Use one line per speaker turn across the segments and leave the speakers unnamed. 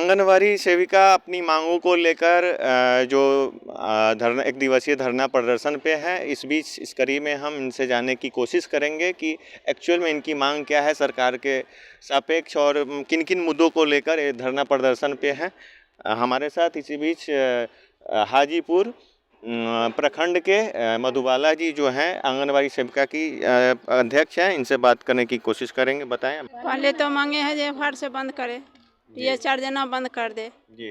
आंगनवाड़ी सेविका अपनी मांगों को लेकर जो धरना एक दिवसीय धरना प्रदर्शन पे है। इस बीच इस कड़ी में हम इनसे जानने की कोशिश करेंगे कि एक्चुअल में इनकी मांग क्या है सरकार के सापेक्ष और किन किन मुद्दों को लेकर ये धरना प्रदर्शन पे है। हमारे साथ इसी बीच हाजीपुर प्रखंड के मधुबाला जी जो हैं आंगनवाड़ी सेविका की अध्यक्ष हैं, इनसे बात करने की कोशिश करेंगे। बताएं।
पहले तो मांगे हैं जे फट से बंद करे, ये 4 देना बंद कर दे
जी।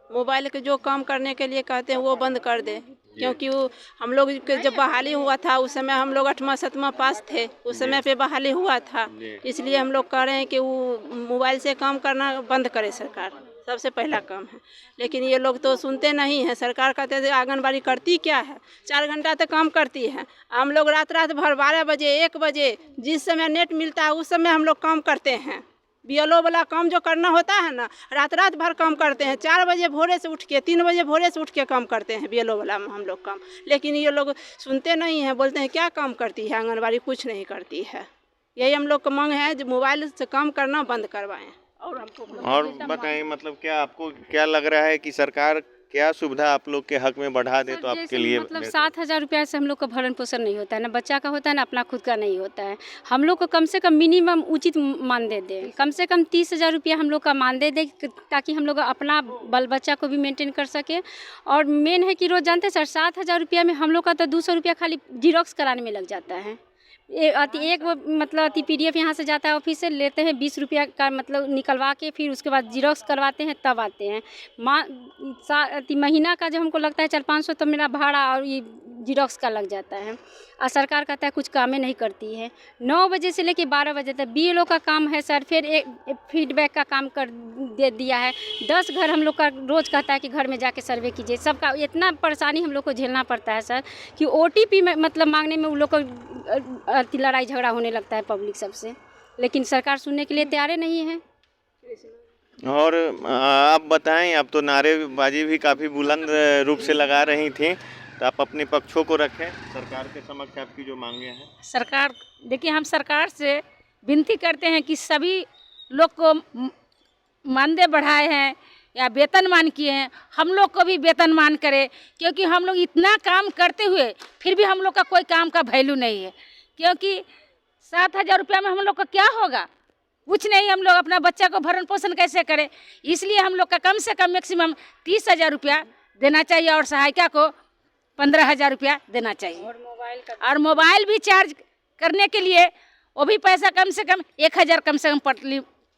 मोबाइल के जो काम करने के लिए कहते हैं वो बंद कर दे, क्योंकि वो हम लोग जब बहाली हुआ था उस समय हम लोग 8वां 7वां पास थे, उस समय पे बहाली हुआ था, इसलिए हम लोग कह रहे हैं कि वो मोबाइल से काम करना बंद करे सरकार, सबसे पहला काम है। लेकिन ये लोग तो सुनते नहीं हैं। सरकार कहते हैं आंगनबाड़ी करती क्या है, 4 घंटा तक काम करती है। हम लोग रात भर 12 बजे 1 बजे जिस समय नेट मिलता है उस समय हम लोग काम करते हैं। बीएलओ वाला काम जो करना होता है ना, रात भर काम करते हैं। 4 बजे भोरे से उठ के 3 बजे भोरे से उठ के काम करते हैं बीएलओ वाला में हम लोग काम। लेकिन ये लोग सुनते नहीं हैं, बोलते हैं क्या काम करती है आंगनबाड़ी, कुछ नहीं करती है। यही हम लोग का मांग है जो मोबाइल से काम करना बंद करवाएं।
और बताएं, मतलब क्या आपको क्या लग रहा है कि सरकार क्या सुविधा आप लोग के हक में बढ़ा दे तो आपके लिए
मतलब 7,000 रुपया से हम लोग का भरण पोषण नहीं होता है, ना बच्चा का होता है ना अपना खुद का नहीं होता है। हम लोग को कम से कम मिनिमम उचित मानदेय दे, कम से कम 30,000 रुपया हम लोग का मानदेय दे, ताकि हम लोग अपना बाल बच्चा को भी मेंटेन कर सके। और मेन है कि रोज़ जानते सर 7,000 रुपया में हम लोग का तो 200 रुपया खाली जीरोक्स कराने में लग जाता है। एक मतलब PDF यहाँ से जाता है ऑफिस से, लेते हैं 20 रुपया का, मतलब निकलवा के फिर उसके बाद जीरोक्स करवाते हैं तब आते हैं। महीना का जो हमको लगता है 400-500 तो मेरा भाड़ा और ये जीरोक्स का लग जाता है। और सरकार कहता है कुछ कामें नहीं करती है। 9 बजे से लेके 12 बजे तक बीएलओ का काम है सर, फिर एक फीडबैक का काम कर दे दिया है। 10 घर हम लोग का रोज़ कहता है कि घर में जाके सर्वे कीजिए। सबका इतना परेशानी हम लोग को झेलना पड़ता है सर कि OTP में मतलब मांगने में उन लोग को लड़ाई झगड़ा होने लगता है पब्लिक सबसे, लेकिन सरकार सुनने के लिए तैयार नहीं है।
और आप बताएं, आप तो नारेबाजी भी काफ़ी बुलंद रूप से लगा रही थी, तो आप अपने पक्षों को रखें सरकार के समक्ष आपकी जो मांगे हैं।
सरकार देखिए, हम सरकार से विनती करते हैं कि सभी लोग को मानदेय बढ़ाए हैं या वेतनमान किए हैं, हम लोग को भी वेतनमान करे, क्योंकि हम लोग इतना काम करते हुए फिर भी हम लोग का कोई काम का वैल्यू नहीं है। क्योंकि 7,000 रुपया में हम लोग का क्या होगा, कुछ नहीं। हम लोग अपना बच्चा को भरण पोषण कैसे करें, इसलिए हम लोग का कम से कम मैक्सिमम 30,000 रुपया देना चाहिए और सहायिका को 15,000 रुपया देना चाहिए। और मोबाइल भी चार्ज करने के लिए वो भी पैसा कम से कम 1,000 कम से कम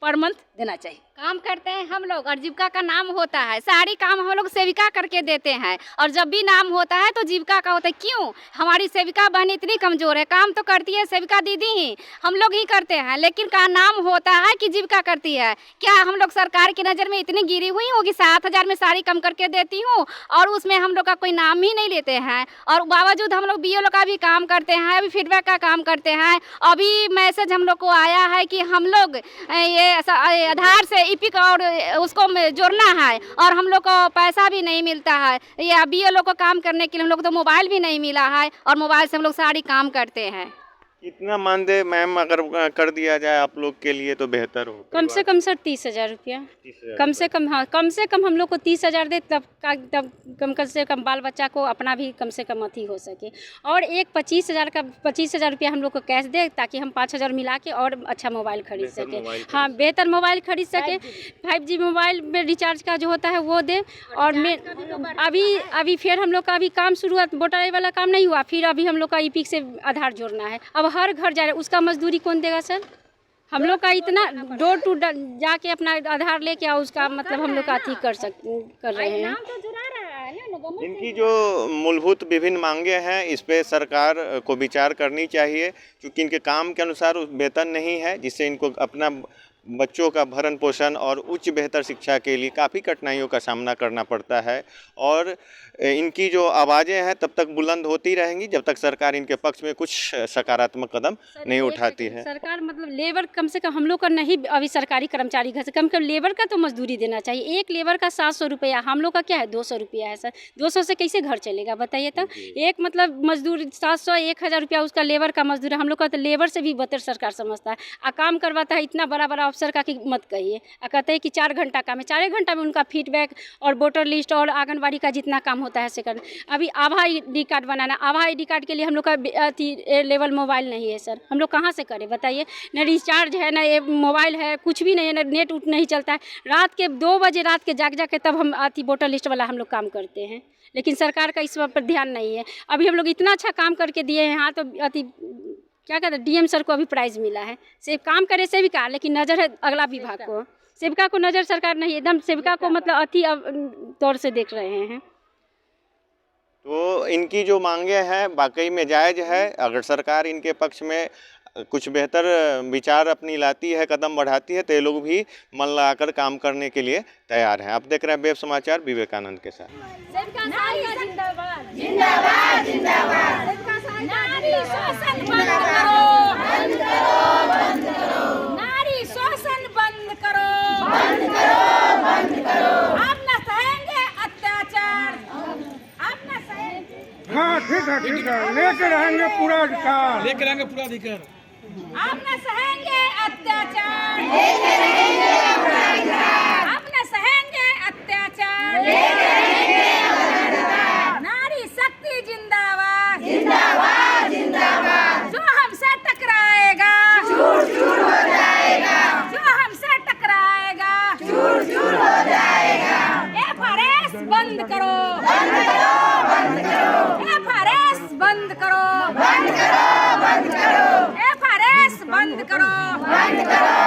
पर मंथ देना चाहिए।
काम करते हैं हम लोग और जीविका का नाम होता है, सारी काम हम लोग सेविका करके देते हैं, और जब भी नाम होता है तो जीविका का होता है। क्यों? हमारी सेविका बहन इतनी कमज़ोर है, काम तो करती है सेविका दीदी ही, हम लोग ही करते हैं, लेकिन का नाम होता है कि जीविका करती है। क्या हम लोग सरकार की नज़र में इतनी गिरी हुई हूँ कि 7,000 में सारी कम करके देती हूँ और उसमें हम लोग का कोई नाम ही नहीं लेते हैं। और बावजूद हम लोग BLO का भी काम करते हैं, अभी फीडबैक का काम करते हैं। अभी मैसेज हम लोग को आया है कि हम लोग ये आधार से EPIC और उसको जोड़ना है और हम लोग को पैसा भी नहीं मिलता है। ये BLO को काम करने के लिए हम लोग तो मोबाइल भी नहीं मिला है, और मोबाइल से हम लोग सारी काम करते हैं।
कितना मानदेय मैम अगर कर दिया जाए आप लोग के लिए तो बेहतर हो?
कम से कम सर 30,000 रुपया, कम से कम। हाँ, कम से कम हम लोग को 30,000 दे, तब कम से कम बाल बच्चा को अपना भी कम से कम अथी हो सके। और एक 25,000 रुपया हम लोग को कैश दे, ताकि हम 5,000 मिला के और अच्छा मोबाइल खरीद सके। हाँ, बेहतर मोबाइल खरीद सके। 5G मोबाइल में रिचार्ज का जो होता है वो दे। और अभी फिर हम लोग का अभी काम शुरुआत वोटर वाला काम नहीं हुआ, फिर अभी हम लोग का EPIC से आधार जोड़ना है। अब हर घर जा रहे, उसका मजदूरी कौन देगा सर? हम लोग का इतना डोर टू जाके अपना आधार लेके आओ, उसका मतलब हम लोग का अथी कर रहे हैं।
इनकी जो मूलभूत विभिन्न मांगे हैं इस पे सरकार को विचार करनी चाहिए, क्योंकि इनके काम के अनुसार वेतन नहीं है, जिससे इनको अपना बच्चों का भरण पोषण और उच्च बेहतर शिक्षा के लिए काफ़ी कठिनाइयों का सामना करना पड़ता है। और इनकी जो आवाज़ें हैं तब तक बुलंद होती रहेंगी जब तक सरकार इनके पक्ष में कुछ सकारात्मक कदम नहीं उठाती है।
सरकार मतलब लेबर कम से कम हम लोग का नहीं, अभी सरकारी कर्मचारी घर से कम लेबर का तो मजदूरी देना चाहिए। एक लेबर का 700 रुपया, हम लोग का क्या है 200 रुपया है सर। 200 से कैसे घर चलेगा बताइए। तो एक मतलब मजदूर 700 1000 रुपया उसका लेबर का मजदूर है। हम लोग का तो लेबर से भी बदतर सरकार समझता है। काम करवाता है इतना बड़ा बड़ा अफसर का कि मत कहिए। कहते हैं कि 4 घंटा काम है, 4 घंटा में उनका फीडबैक और वोटर लिस्ट और आंगनबाड़ी का जितना काम होता है से करना। अभी आभा ID कार्ड बनाना, आभा ID कार्ड के लिए हम लोग का लेवल मोबाइल नहीं है सर। हम लोग कहाँ से करें बताइए। न रिचार्ज है, न ये मोबाइल है, कुछ भी नहीं है, न नेट उट नहीं चलता है। रात के 2 बजे रात के जाग के तब हम वोटर लिस्ट वाला हम लोग काम करते हैं। लेकिन सरकार का इस पर ध्यान नहीं है। अभी हम लोग इतना अच्छा काम करके दिए हैं। हाँ तो क्या कहते हैं DM सर को अभी प्राइज़ मिला है। सिर्फ काम करे सेविका, लेकिन नज़र है अगला विभाग को। सेविका को नज़र सरकार नहीं, एकदम सेविका को मतलब तौर से देख रहे हैं।
तो इनकी जो मांगे हैं वाकई में जायज़ है। अगर सरकार इनके पक्ष में कुछ बेहतर विचार अपनी लाती है, कदम बढ़ाती है, तो ये लोग भी मन लगाकर काम करने के लिए तैयार हैं। आप देख रहे हैं वेब समाचार विवेकानंद के साथ।
जिंदाबाद जिंदाबाद, नारी शोषण बंद करो, बंद करो, बंद करो, नारी शोषण बंद करो, बंद करो, बंद करो। आप न सहेंगे अत्याचार, आप न सहेंगे।
हाँ ठीक है लेके रहेंगे पूरा अधिकार,
लेके रहेंगे पूरा अधिकार।
आप न सहेंगे अत्याचार,
लेके रहेंगे अपना अधिकार।
आप न सहेंगे अत्याचार,
लेके रहेंगे अपना अधिकार।
नारी शक्ति जिंदाबाद,
जिंदाबाद जिंदाबाद।
जो हमसे टकराएगा
चूर चूर हो जाएगा,
जो हमसे टकराएगा
चूर चूर हो जाएगा।
FRS बंद करो,
बंद करो, बंद करो,
FRS बंद करो,
बंद करो, बंद करो,
FRS बंद करो,
बंद करो,